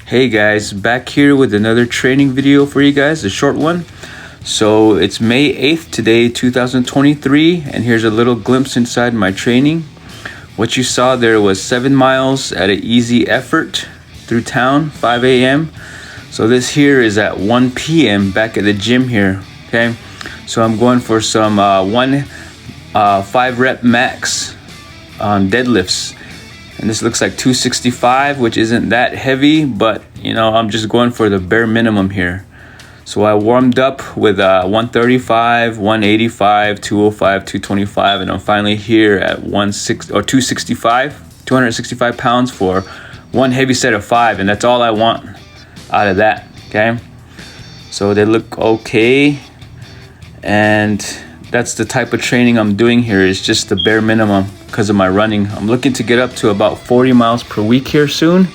Hey guys, back here with another training video for you guys, a short one. So it's May 8th today, 2023, and here's a little glimpse inside my training. What you saw there was 7 miles at an easy effort through town, 5 a.m. So this here is at 1 p.m. back at the gym here, okay? So I'm going for some 5 rep max on deadlifts. And this looks like 265, which isn't that heavy, but you know, I'm just going for the bare minimum here. So I warmed up with 135, 185, 205, 225, and I'm finally here at 265 pounds for one heavy set of 5, and that's all I want out of that, okay? So they look okay, and that's the type of training I'm doing here, is just the bare minimum because of my running. I'm looking to get up to about 40 miles per week here soon,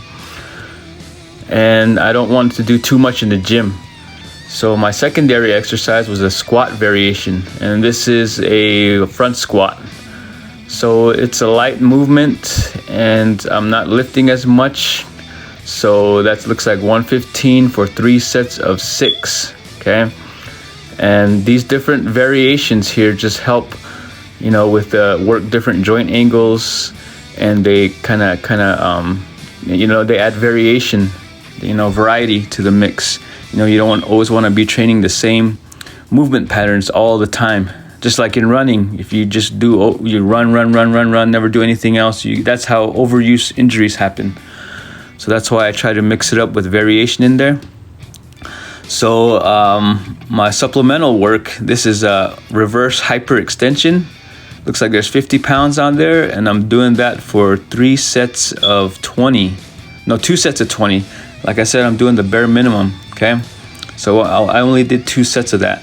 and I don't want to do too much in the gym. So my secondary exercise was a squat variation, and this is a front squat. So it's a light movement and I'm not lifting as much. So that looks like 115 for 3 sets of 6, okay? And these different variations here just help, you know, with work different joint angles, and they kind of you know, they add variation, you know, variety to the mix. You know, you don't always want to be training the same movement patterns all the time. Just like in running, if you just you run, never do anything else, that's how overuse injuries happen. So that's why I try to mix it up with variation in there. So my supplemental work, this is a reverse hyperextension. Looks like there's 50 pounds on there, and I'm doing that for 2 sets of 20. Like I said, I'm doing the bare minimum, okay? So I only did 2 sets of that.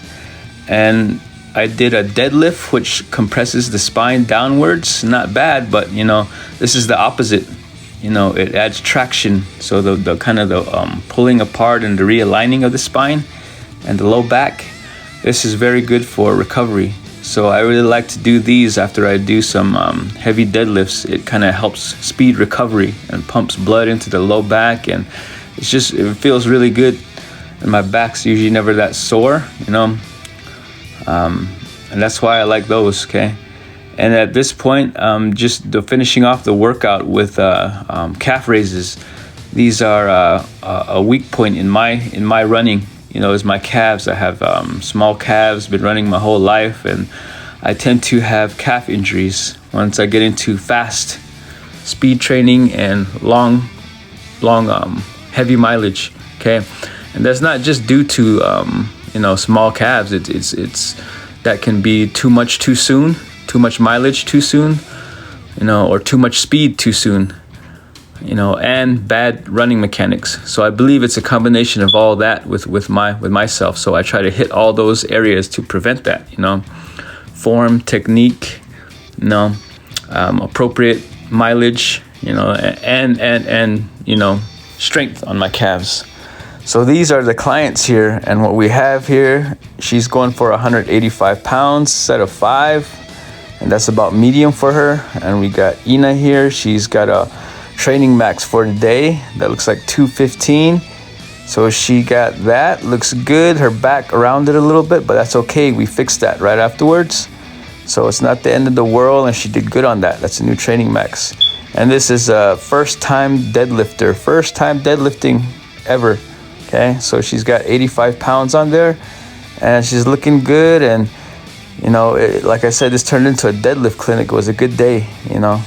And I did a deadlift, which compresses the spine downwards. Not bad, but you know, this is the opposite. You know, it adds traction. So the kind of the pulling apart and the realigning of the spine and the low back, this is very good for recovery. So I really like to do these after I do some heavy deadlifts. It kind of helps speed recovery and pumps blood into the low back, and it feels really good. And my back's usually never that sore, you know. And that's why I like those, okay? And at this point, just finishing off the workout with calf raises. These are a weak point in my running. You know, is my calves. I have small calves, been running my whole life, and I tend to have calf injuries once I get into fast speed training and long heavy mileage, okay? And that's not just due to you know, small calves. It's that can be too much too soon, too much mileage too soon, you know, or too much speed too soon, you know, and bad running mechanics. So I believe it's a combination of all that with myself. So I try to hit all those areas to prevent that, you know, form, technique, you know, appropriate mileage, you know, and you know, strength on my calves. So these are the clients here, and what we have here, she's going for 185 pounds, set of 5, and that's about medium for her. And we got Ina here, she's got a training max for today that looks like 215. So she got that, looks good. Her back rounded a little bit, but that's okay, we fixed that right afterwards. So it's not the end of the world, and she did good on that. That's a new training max. And this is a first time deadlifting ever. Okay, so she's got 85 pounds on there, and she's looking good. And you know, like I said, this turned into a deadlift clinic. It was a good day, you know.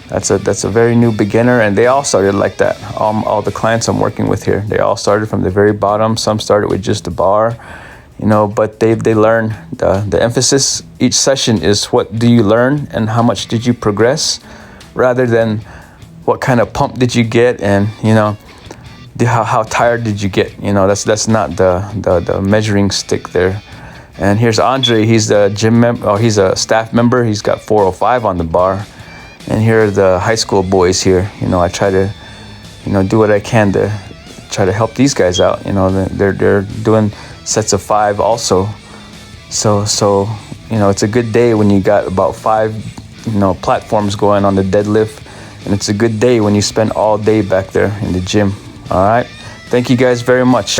That's a very new beginner, and they all started like that. All the clients I'm working with here, they all started from the very bottom. Some started with just a bar, you know, but they learn. The emphasis each session is what do you learn and how much did you progress, rather than what kind of pump did you get, and you know, how tired did you get. You know, that's not the measuring stick there. And here's Andre, he's the gym member, he's a staff member, he's got 405 on the bar. And here are the high school boys here. You know, I try to, you know, do what I can to try to help these guys out. You know, they're doing sets of 5 also. So you know, it's a good day when you got about 5, you know, platforms going on the deadlift. And it's a good day when you spend all day back there in the gym. All right. Thank you guys very much.